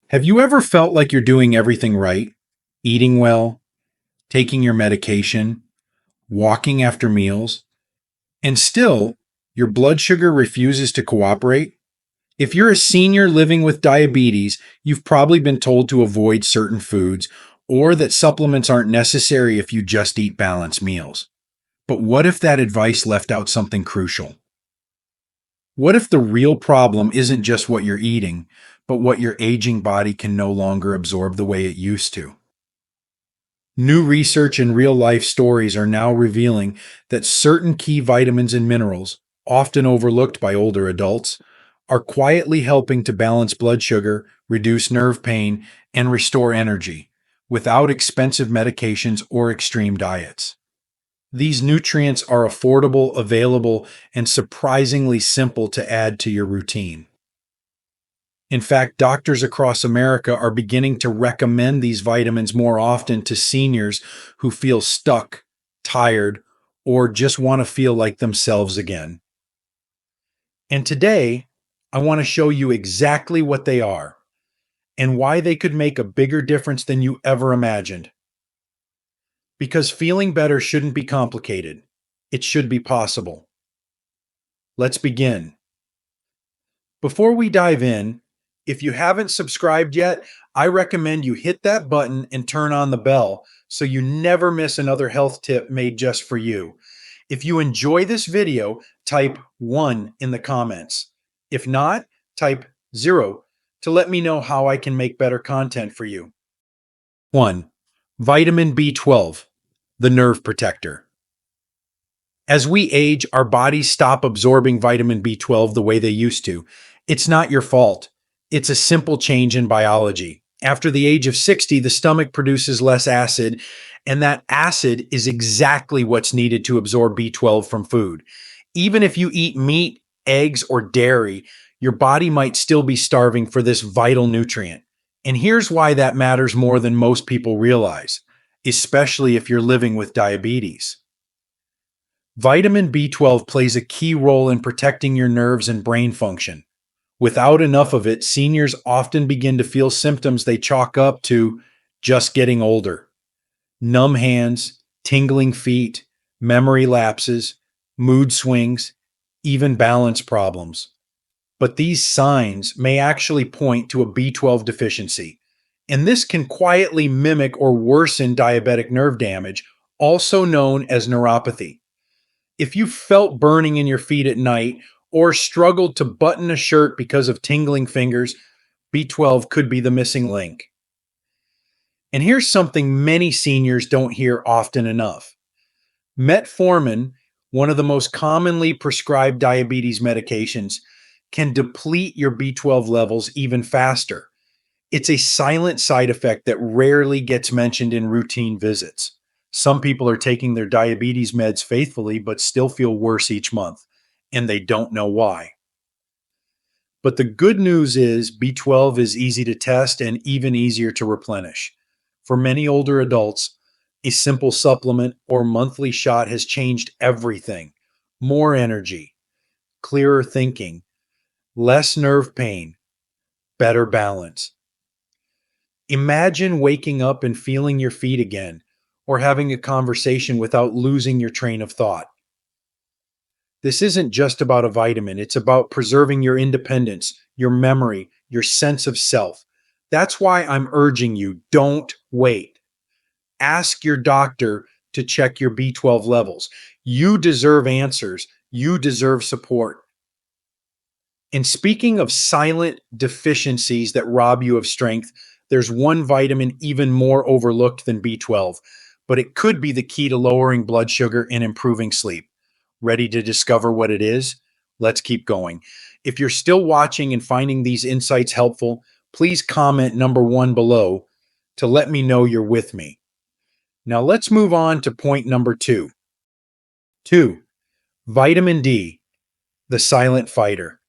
Have you ever felt like you're doing everything right? Eating well, taking your medication, walking after meals, and still your blood sugar refuses to cooperate? If you're a senior living with diabetes, you've probably been told to avoid certain foods or that supplements aren't necessary if you just eat balanced meals. But what if that advice left out something crucial? What if the real problem isn't just what you're eating, but what your aging body can no longer absorb the way it used to? New research and real life stories are now revealing that certain key vitamins and minerals, often overlooked by older adults, are quietly helping to balance blood sugar, reduce nerve pain, and restore energy without expensive medications or extreme diets. These nutrients are affordable, available, and surprisingly simple to add to your routine. In fact, doctors across America are beginning to recommend these vitamins more often to seniors who feel stuck, tired, or just want to feel like themselves again. And today, I want to show you exactly what they are and why they could make a bigger difference than you ever imagined. Because feeling better shouldn't be complicated. It should be possible. Let's begin. Before we dive in, if you haven't subscribed yet, I recommend you hit that button and turn on the bell so you never miss another health tip made just for you. If you enjoy this video, type 1 in the comments. If not, type 0 to let me know how I can make better content for you. 1. Vitamin B12, the nerve protector. As we age, our bodies stop absorbing vitamin B12 the way they used to. It's not your fault. It's a simple change in biology. After the age of 60, the stomach produces less acid, and that acid is exactly what's needed to absorb B12 from food. Even if you eat meat, eggs, or dairy, your body might still be starving for this vital nutrient. And here's why that matters more than most people realize, especially if you're living with diabetes. Vitamin B12 plays a key role in protecting your nerves and brain function. Without enough of it, seniors often begin to feel symptoms they chalk up to just getting older. Numb hands, tingling feet, memory lapses, mood swings, even balance problems. But these signs may actually point to a B12 deficiency, and this can quietly mimic or worsen diabetic nerve damage, also known as neuropathy. If you felt burning in your feet at night or struggled to button a shirt because of tingling fingers, B12 could be the missing link. And here's something many seniors don't hear often enough. Metformin, one of the most commonly prescribed diabetes medications, can deplete your B12 levels even faster. It's a silent side effect that rarely gets mentioned in routine visits. Some people are taking their diabetes meds faithfully but still feel worse each month, and they don't know why. But the good news is B12 is easy to test and even easier to replenish. For many older adults, a simple supplement or monthly shot has changed everything. More energy, clearer thinking, less nerve pain, better balance. Imagine waking up and feeling your feet again, or having a conversation without losing your train of thought. This isn't just about a vitamin, it's about preserving your independence, your memory, your sense of self. That's why I'm urging you, don't wait. Ask your doctor to check your B12 levels. You deserve answers. You deserve support. And speaking of silent deficiencies that rob you of strength, there's one vitamin even more overlooked than B12, but it could be the key to lowering blood sugar and improving sleep. Ready to discover what it is? Let's keep going. If you're still watching and finding these insights helpful, please comment number 1 below to let me know you're with me. Now let's move on to point number 2. 2. Vitamin D, the silent fighter.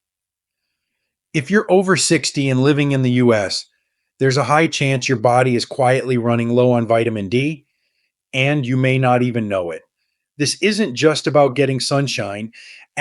If you're over 60 and living in the US, there's a high chance your body is quietly running low on vitamin D, and you may not even know it. This isn't just about getting sunshine.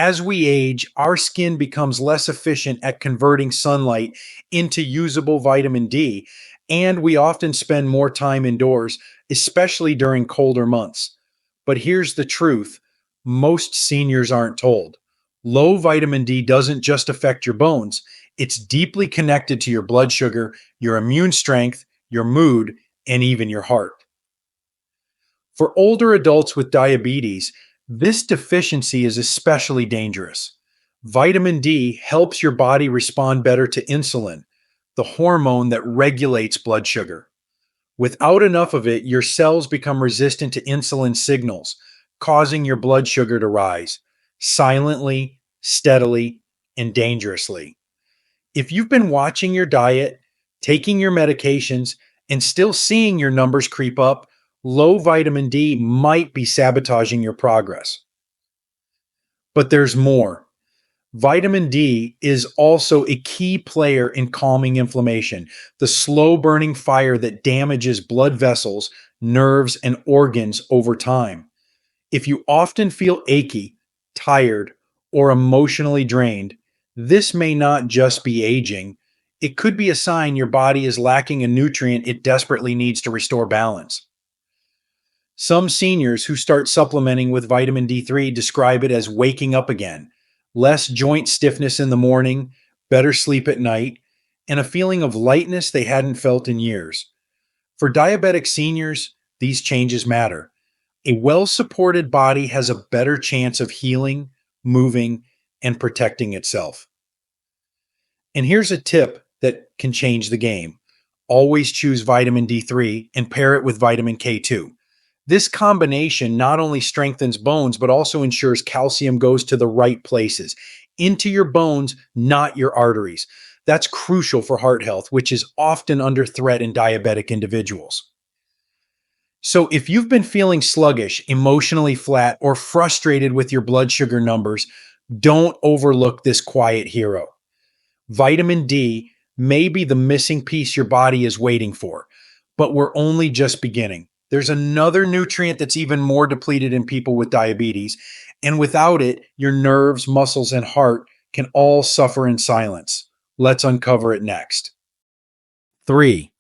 As we age, our skin becomes less efficient at converting sunlight into usable vitamin D, and we often spend more time indoors, especially during colder months. But here's the truth: most seniors aren't told. Low vitamin D doesn't just affect your bones, it's deeply connected to your blood sugar, your immune strength, your mood, and even your heart. For older adults with diabetes, this deficiency is especially dangerous. Vitamin D helps your body respond better to insulin, the hormone that regulates blood sugar. Without enough of it, your cells become resistant to insulin signals, causing your blood sugar to rise silently, steadily, and dangerously. If you've been watching your diet, taking your medications, and still seeing your numbers creep up, low vitamin D might be sabotaging your progress. But there's more. Vitamin D is also a key player in calming inflammation, the slow burning fire that damages blood vessels, nerves, and organs over time. If you often feel achy, tired, or emotionally drained, this may not just be aging. It could be a sign your body is lacking a nutrient it desperately needs to restore balance. Some seniors who start supplementing with vitamin D3 describe it as waking up again, less joint stiffness in the morning, better sleep at night, and a feeling of lightness they hadn't felt in years. For diabetic seniors, these changes matter. A well supported body has a better chance of healing, moving, and protecting itself. And here's a tip that can change the game: always choose vitamin D3 and pair it with vitamin K2. This combination not only strengthens bones, but also ensures calcium goes to the right places, into your bones, not your arteries. That's crucial for heart health, which is often under threat in diabetic individuals. So, if you've been feeling sluggish, emotionally flat, or frustrated with your blood sugar numbers, don't overlook this quiet hero. Vitamin D may be the missing piece your body is waiting for, but we're only just beginning. There's another nutrient that's even more depleted in people with diabetes, and without it, your nerves, muscles, and heart can all suffer in silence. Let's uncover it next. 3.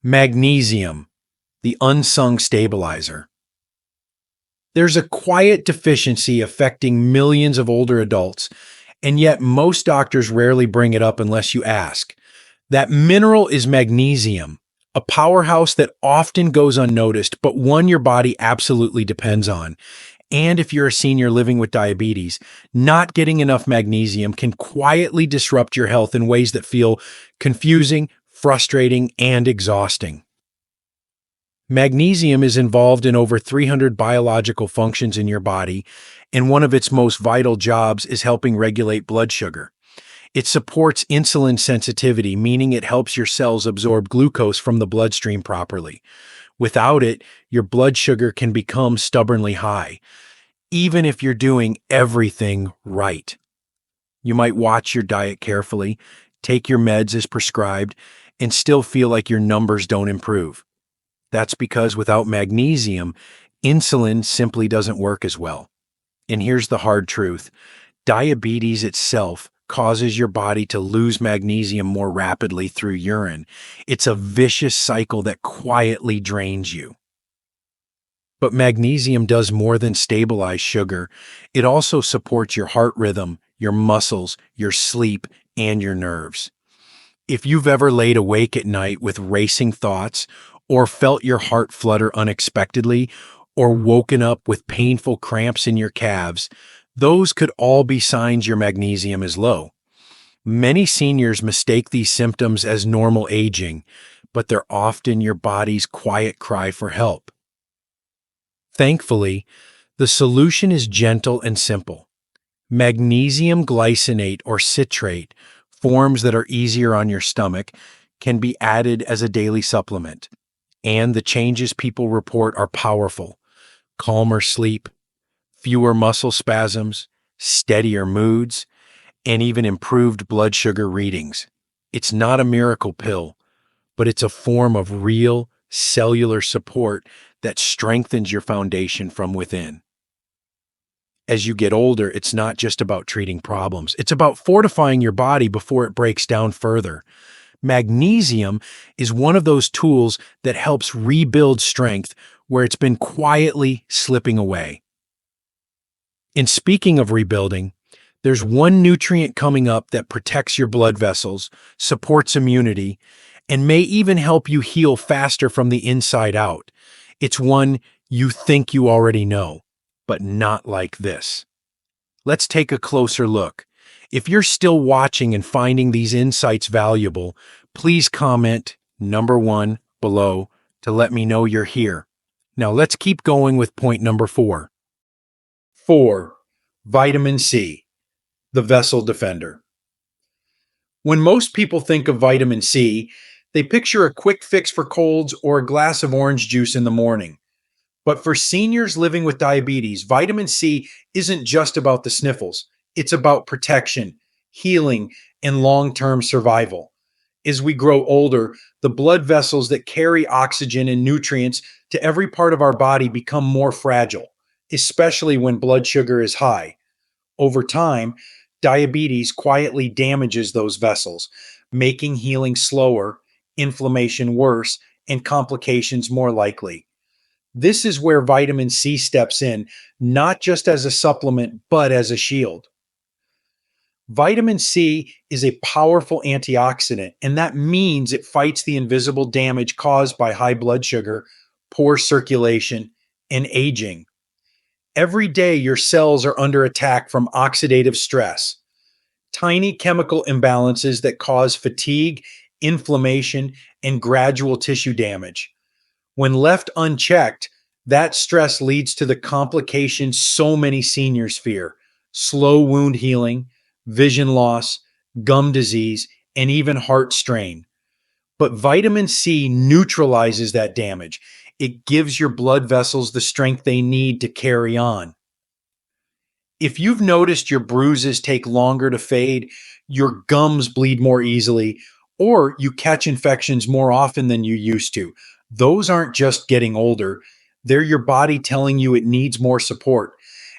Magnesium, the unsung stabilizer. There's a quiet deficiency affecting millions of older adults, and yet most doctors rarely bring it up unless you ask. That mineral is magnesium, a powerhouse that often goes unnoticed, but one your body absolutely depends on. And if you're a senior living with diabetes, not getting enough magnesium can quietly disrupt your health in ways that feel confusing, frustrating, and exhausting. Magnesium is involved in over 300 biological functions in your body, and one of its most vital jobs is helping regulate blood sugar. It supports insulin sensitivity, meaning it helps your cells absorb glucose from the bloodstream properly. Without it, your blood sugar can become stubbornly high, even if you're doing everything right. You might watch your diet carefully, take your meds as prescribed, and still feel like your numbers don't improve. That's because without magnesium, insulin simply doesn't work as well. And here's the hard truth: diabetes itself causes your body to lose magnesium more rapidly through urine. It's a vicious cycle that quietly drains you. But magnesium does more than stabilize sugar. It also supports your heart rhythm, your muscles, your sleep, and your nerves. If you've ever laid awake at night with racing thoughts, or felt your heart flutter unexpectedly, or woken up with painful cramps in your calves, those could all be signs your magnesium is low. Many seniors mistake these symptoms as normal aging, but they're often your body's quiet cry for help. Thankfully, the solution is gentle and simple. Magnesium glycinate or citrate, forms that are easier on your stomach, can be added as a daily supplement. And the changes people report are powerful: calmer sleep, fewer muscle spasms, steadier moods, and even improved blood sugar readings. It's not a miracle pill, but it's a form of real cellular support that strengthens your foundation from within. As you get older, it's not just about treating problems. It's about fortifying your body before it breaks down further. Magnesium is one of those tools that helps rebuild strength where it's been quietly slipping away. And speaking of rebuilding, there's one nutrient coming up that protects your blood vessels, supports immunity, and may even help you heal faster from the inside out. It's one you think you already know, but not like this. Let's take a closer look. If you're still watching and finding these insights valuable, please comment number 1 below to let me know you're here. Now let's keep going with point number 4. 4. Vitamin C, the vessel defender. When most people think of vitamin C, they picture a quick fix for colds or a glass of orange juice in the morning. But for seniors living with diabetes, vitamin C isn't just about the sniffles. It's about protection, healing, and long-term survival. As we grow older, the blood vessels that carry oxygen and nutrients to every part of our body become more fragile, especially when blood sugar is high. Over time, diabetes quietly damages those vessels, making healing slower, inflammation worse, and complications more likely. This is where vitamin C steps in, not just as a supplement, but as a shield. Vitamin C is a powerful antioxidant, and that means it fights the invisible damage caused by high blood sugar, poor circulation, and aging. Every day, your cells are under attack from oxidative stress, tiny chemical imbalances that cause fatigue, inflammation, and gradual tissue damage. When left unchecked, that stress leads to the complications so many seniors fear: slow wound healing, vision loss, gum disease, and even heart strain. But vitamin C neutralizes that damage. It gives your blood vessels the strength they need to carry on. If you've noticed your bruises take longer to fade, your gums bleed more easily, or you catch infections more often than you used to, those aren't just getting older. They're your body telling you it needs more support.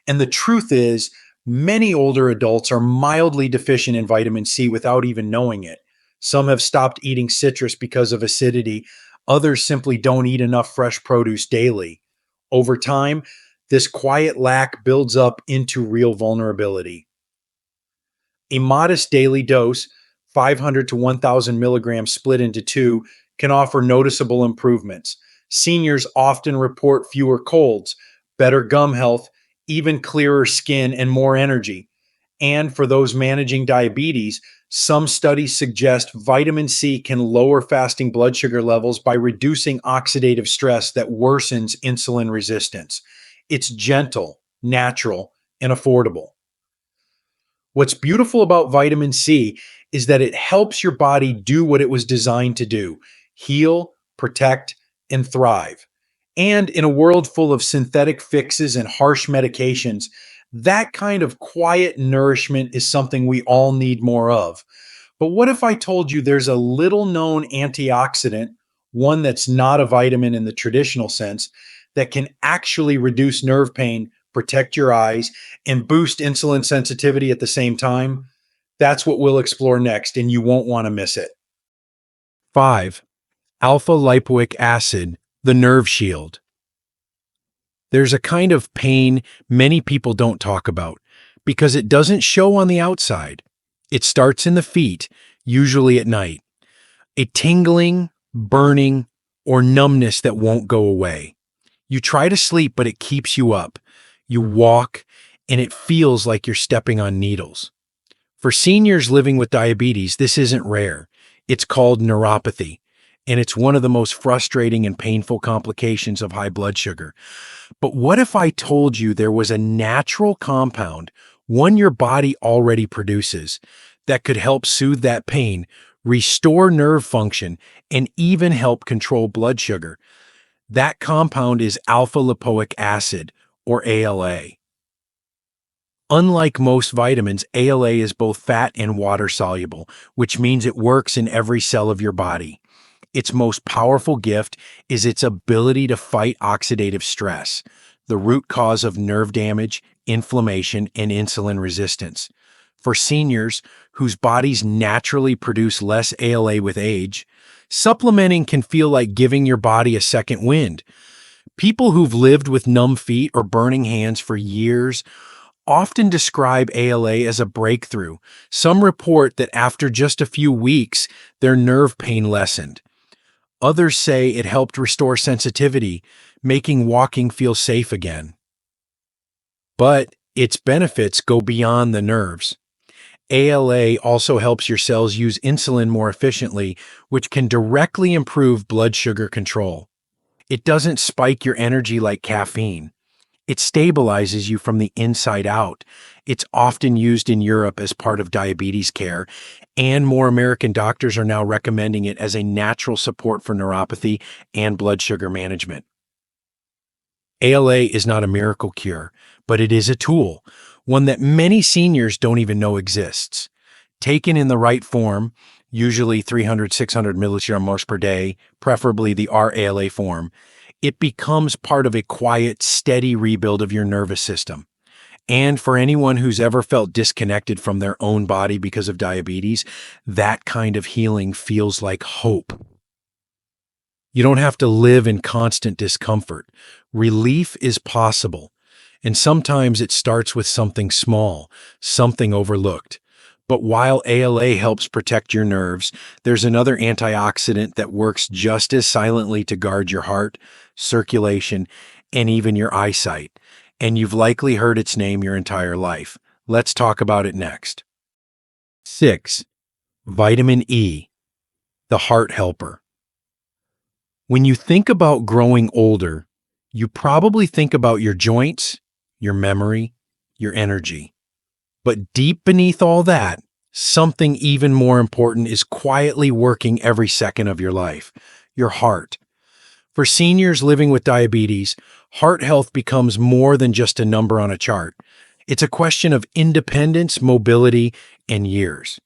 And the truth is, many older adults are mildly deficient in vitamin C without even knowing it. Some have stopped eating citrus because of acidity. Others simply don't eat enough fresh produce daily. Over time, this quiet lack builds up into real vulnerability. A modest daily dose, 500 to 1,000 milligrams split into 2, can offer noticeable improvements. Seniors often report fewer colds, better gum health, even clearer skin, and more energy. And for those managing diabetes, some studies suggest vitamin C can lower fasting blood sugar levels by reducing oxidative stress that worsens insulin resistance. It's gentle, natural, and affordable. What's beautiful about vitamin C is that it helps your body do what it was designed to do: heal, protect, and thrive. And in a world full of synthetic fixes and harsh medications, that kind of quiet nourishment is something we all need more of. But what if I told you there's a little known antioxidant, one that's not a vitamin in the traditional sense, that can actually reduce nerve pain, protect your eyes, and boost insulin sensitivity at the same time? That's what we'll explore next, and you won't want to miss it. 5. Alpha-Lipoic Acid, the nerve shield. There's a kind of pain many people don't talk about because it doesn't show on the outside. It starts in the feet, usually at night. A tingling, burning, or numbness that won't go away. You try to sleep, but it keeps you up. You walk, and it feels like you're stepping on needles. For seniors living with diabetes, this isn't rare. It's called neuropathy, and it's one of the most frustrating and painful complications of high blood sugar. But what if I told you there was a natural compound, one your body already produces, that could help soothe that pain, restore nerve function, and even help control blood sugar? That compound is alpha-lipoic acid, or ALA. Unlike most vitamins, ALA is both fat and water soluble, which means it works in every cell of your body. Its most powerful gift is its ability to fight oxidative stress, the root cause of nerve damage, inflammation, and insulin resistance. For seniors whose bodies naturally produce less ALA with age, supplementing can feel like giving your body a second wind. People who've lived with numb feet or burning hands for years often describe ALA as a breakthrough. Some report that after just a few weeks, their nerve pain lessened. Others say it helped restore sensitivity, making walking feel safe again. But its benefits go beyond the nerves. ALA also helps your cells use insulin more efficiently, which can directly improve blood sugar control. It doesn't spike your energy like caffeine. It stabilizes you from the inside out. It's often used in Europe as part of diabetes care, and more American doctors are now recommending it as a natural support for neuropathy and blood sugar management. ALA is not a miracle cure, but it is a tool, one that many seniors don't even know exists. Taken in the right form, usually 300-600 milligrams per day, preferably the RALA form, it becomes part of a quiet, steady rebuild of your nervous system. And for anyone who's ever felt disconnected from their own body because of diabetes, that kind of healing feels like hope. You don't have to live in constant discomfort. Relief is possible. And sometimes it starts with something small, something overlooked. But while ALA helps protect your nerves, there's another antioxidant that works just as silently to guard your heart, circulation, and even your eyesight. And you've likely heard its name your entire life. Let's talk about it next. 6. Vitamin E, the heart helper. When you think about growing older, you probably think about your joints, your memory, your energy. But deep beneath all that, something even more important is quietly working every second of your life: your heart. For seniors living with diabetes, heart health becomes more than just a number on a chart. It's a question of independence, mobility, and years.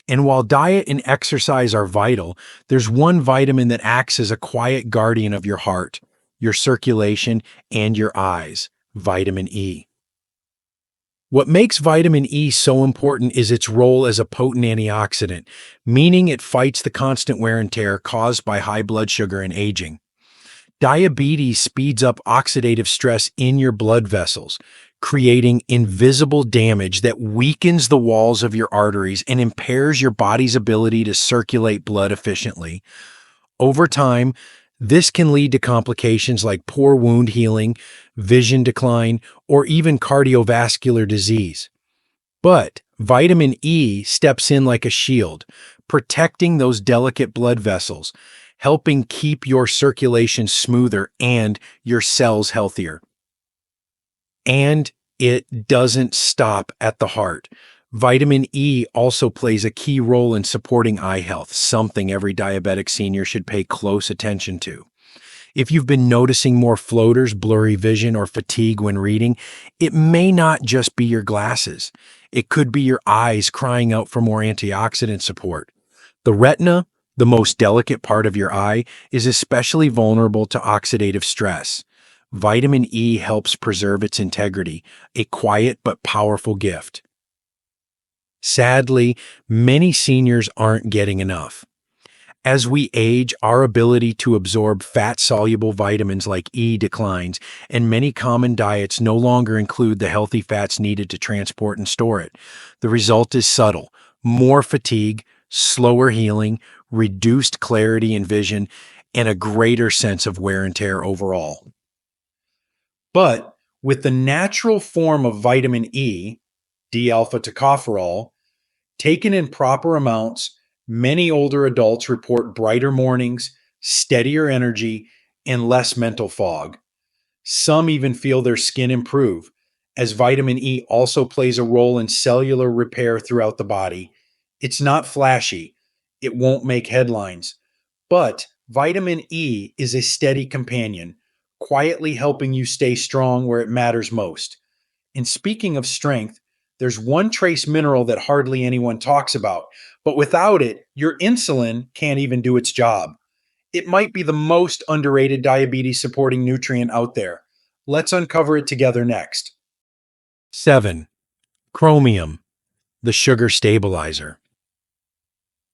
And while diet and exercise are vital, there's one vitamin that acts as a quiet guardian of your heart, your circulation, and your eyes: vitamin E. What makes vitamin E so important is its role as a potent antioxidant, meaning it fights the constant wear and tear caused by high blood sugar and aging. Diabetes speeds up oxidative stress in your blood vessels, creating invisible damage that weakens the walls of your arteries and impairs your body's ability to circulate blood efficiently. Over time, this can lead to complications like poor wound healing, vision decline, or even cardiovascular disease. But vitamin E steps in like a shield, protecting those delicate blood vessels, helping keep your circulation smoother and your cells healthier. And it doesn't stop at the heart. Vitamin E also plays a key role in supporting eye health, something every diabetic senior should pay close attention to. If you've been noticing more floaters, blurry vision, or fatigue when reading, it may not just be your glasses. It could be your eyes crying out for more antioxidant support. The retina, the most delicate part of your eye, is especially vulnerable to oxidative stress. Vitamin E helps preserve its integrity, a quiet but powerful gift. Sadly, many seniors aren't getting enough. As we age, our ability to absorb fat-soluble vitamins like E declines, and many common diets no longer include the healthy fats needed to transport and store it. The result is subtle: more fatigue, slower healing, reduced clarity and vision, and a greater sense of wear and tear overall. But with the natural form of vitamin E, D-alpha tocopherol, taken in proper amounts, many older adults report brighter mornings, steadier energy, and less mental fog. Some even feel their skin improve, as vitamin E also plays a role in cellular repair throughout the body. It's not flashy, it won't make headlines, but vitamin E is a steady companion, quietly helping you stay strong where it matters most. And speaking of strength, there's one trace mineral that hardly anyone talks about, but without it, your insulin can't even do its job. It might be the most underrated diabetes supporting nutrient out there. Let's uncover it together next. 7. Chromium, the sugar stabilizer.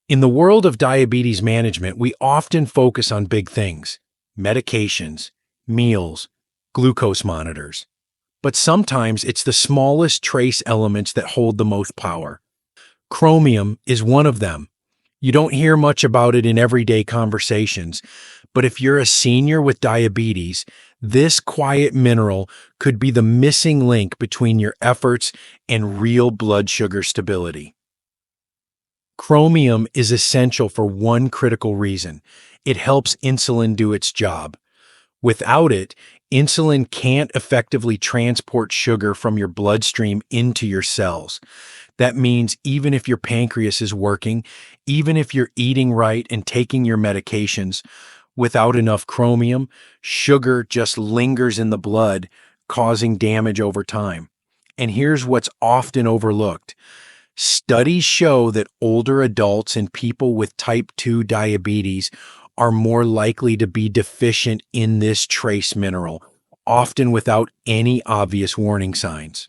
In the world of diabetes management, we often focus on big things: medications, meals, glucose monitors. But sometimes it's the smallest trace elements that hold the most power. Chromium is one of them. You don't hear much about it in everyday conversations, but if you're a senior with diabetes, this quiet mineral could be the missing link between your efforts and real blood sugar stability. Chromium is essential for one critical reason: it helps insulin do its job. Without it, insulin can't effectively transport sugar from your bloodstream into your cells. That means even if your pancreas is working, even if you're eating right and taking your medications, without enough chromium, sugar just lingers in the blood, causing damage over time. And here's what's often overlooked. Studies show that older adults and people with type 2 diabetes are more likely to be deficient in this trace mineral, often without any obvious warning signs.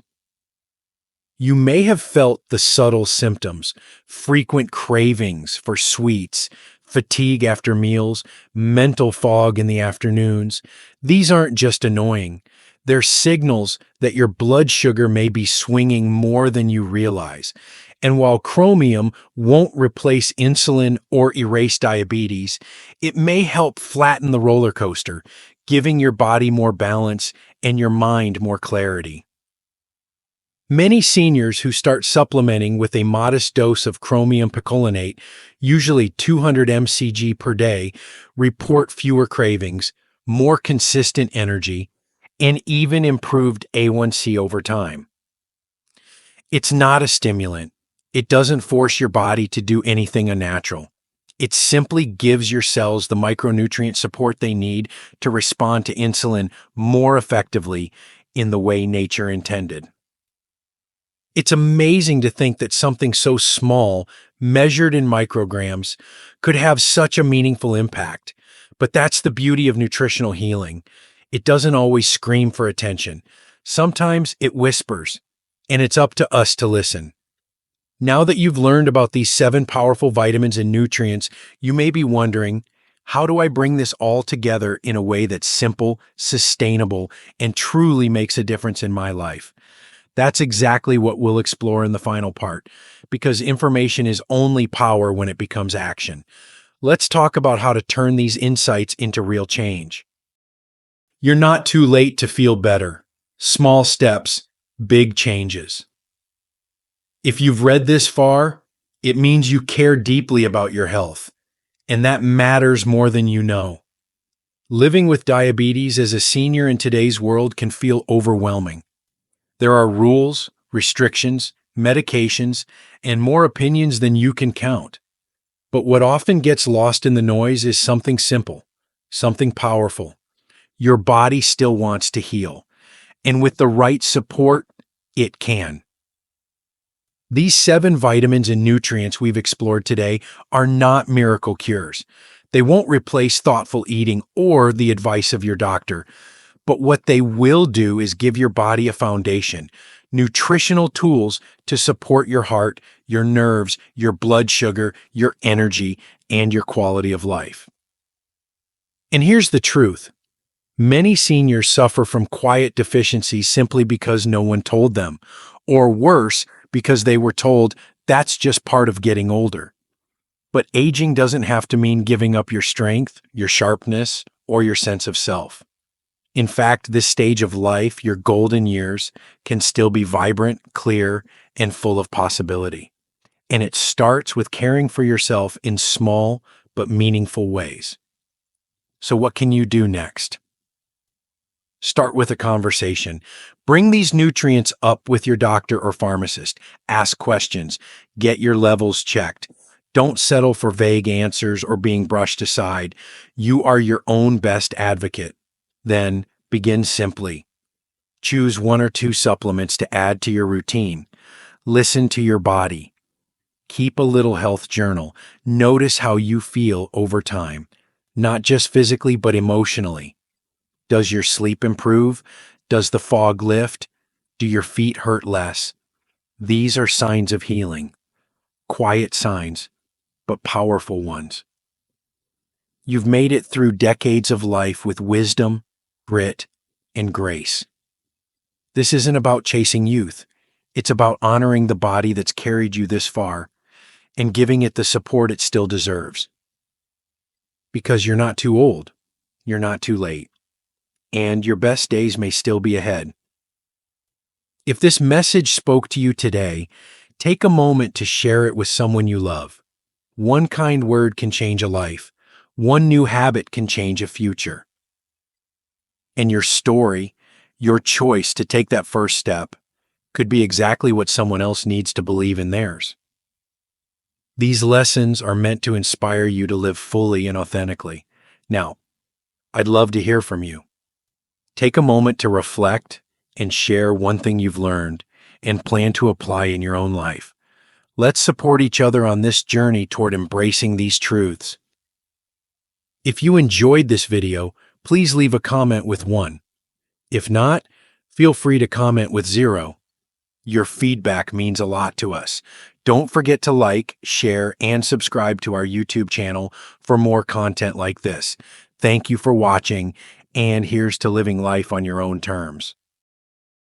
You may have felt the subtle symptoms: frequent cravings for sweets, fatigue after meals, mental fog in the afternoons. These aren't just annoying. They're signals that your blood sugar may be swinging more than you realize. And while chromium won't replace insulin or erase diabetes, it may help flatten the roller coaster, giving your body more balance and your mind more clarity. Many seniors who start supplementing with a modest dose of chromium picolinate, usually 200 mcg per day, report fewer cravings, more consistent energy, and even improved A1C over time. It's not a stimulant. It doesn't force your body to do anything unnatural. It simply gives your cells the micronutrient support they need to respond to insulin more effectively in the way nature intended. It's amazing to think that something so small, measured in micrograms, could have such a meaningful impact. But that's the beauty of nutritional healing. It doesn't always scream for attention. Sometimes it whispers, and it's up to us to listen. Now that you've learned about these 7 powerful vitamins and nutrients, you may be wondering, how do I bring this all together in a way that's simple, sustainable, and truly makes a difference in my life? That's exactly what we'll explore in the final part, because information is only power when it becomes action. Let's talk about how to turn these insights into real change. You're not too late to feel better. Small steps, big changes. If you've read this far, it means you care deeply about your health, and that matters more than you know. Living with diabetes as a senior in today's world can feel overwhelming. There are rules, restrictions, medications, and more opinions than you can count. But what often gets lost in the noise is something simple, something powerful. Your body still wants to heal, and with the right support, it can. These 7 vitamins and nutrients we've explored today are not miracle cures. They won't replace thoughtful eating or the advice of your doctor. But what they will do is give your body a foundation, nutritional tools to support your heart, your nerves, your blood sugar, your energy, and your quality of life. And here's the truth. Many seniors suffer from quiet deficiencies simply because no one told them, or worse, because they were told that's just part of getting older. But aging doesn't have to mean giving up your strength, your sharpness, or your sense of self. In fact, this stage of life, your golden years, can still be vibrant, clear, and full of possibility. And it starts with caring for yourself in small but meaningful ways. So what can you do next? Start with a conversation. Bring these nutrients up with your doctor or pharmacist. Ask questions. Get your levels checked. Don't settle for vague answers or being brushed aside. You are your own best advocate. Then begin simply. Choose 1 or 2 supplements to add to your routine. Listen to your body. Keep a little health journal. Notice how you feel over time, not just physically, but emotionally. Does your sleep improve? Does the fog lift? Do your feet hurt less? These are signs of healing. Quiet signs, but powerful ones. You've made it through decades of life with wisdom, grit, and grace. This isn't about chasing youth. It's about honoring the body that's carried you this far and giving it the support it still deserves. Because you're not too old, you're not too late, and your best days may still be ahead. If this message spoke to you today, take a moment to share it with someone you love. One kind word can change a life. One new habit can change a future. And your story, your choice to take that first step, could be exactly what someone else needs to believe in theirs. These lessons are meant to inspire you to live fully and authentically. Now, I'd love to hear from you. Take a moment to reflect and share one thing you've learned and plan to apply in your own life. Let's support each other on this journey toward embracing these truths. If you enjoyed this video, please leave a comment with 1. If not, feel free to comment with 0. Your feedback means a lot to us. Don't forget to like, share, and subscribe to our YouTube channel for more content like this. Thank you for watching, and here's to living life on your own terms.